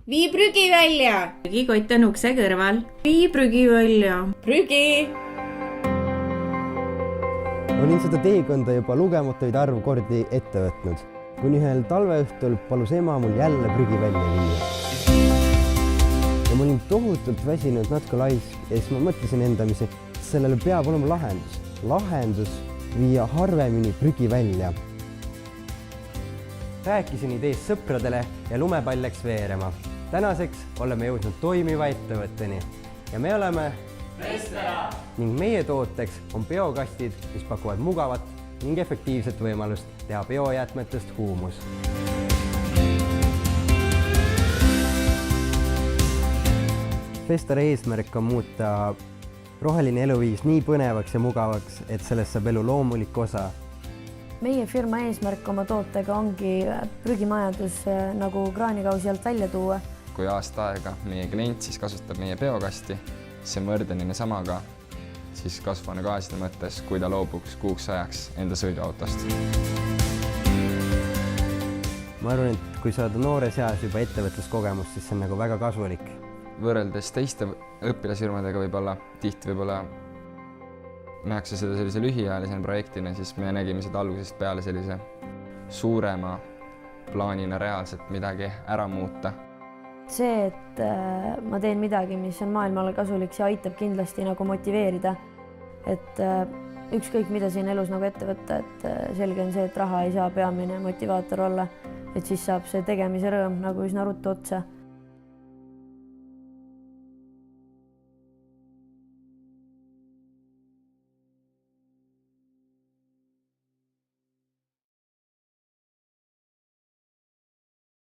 Vii prügi välja. Prügikott on ukse kõrval. Vii prügi välja. Prügi. Olin seda teekonda juba lugematuid arvu kordi ette võtnud, kuni ühel talveõhtul palus ema mul jälle prügi välja viia. Ja ma olin tohutult väsinud, natuke laisk ja siis ma mõtlesin endamisi, et sellele peab olema lahendus. Lahendus viia harvemini prügi välja. Rääkisin ideest sõpradele ja lumepall läks veerema. Tänaseks oleme jõudnud toimiva ettevõtteni ja me oleme Vestera! Ning meie tooteks on biokastid, mis pakuvad mugavat ning efektiivset võimalust teha biojäätmetest huumus. Vestera eesmärk on muuta roheline eluviis nii põnevaks ja mugavaks, et sellest saab elu loomulik osa. Meie firma eesmärk oma tootega ongi prügimajandus nagu kraanikausi alt välja tuua. Kui aasta aega meie klient siis kasutab meie biokasti, see on võrdeline samaga siis kasvuhoonegaaside mõttes, kui ta loobuks kuuks ajaks enda sõiduautost. Ma arvan, et kui sa oled noores eas juba ettevõtluskogemus, siis see on nagu väga kasulik. Võrreldes teiste õpilasfirmadega tihti nähakse seda sellise lühiajalise projektina, siis me nägime seda algusest peale sellise suurema plaanina reaalselt midagi ära muuta. See, et ma teen midagi, mis on maailmale kasulik, see aitab kindlasti nagu motiveerida. Et ükskõik mida siin elus nagu ette võtta, et selge on see, et raha ei saa peamine motivaator olla, et siis saab see tegemise rõõm nagu üsna ruttu otsa.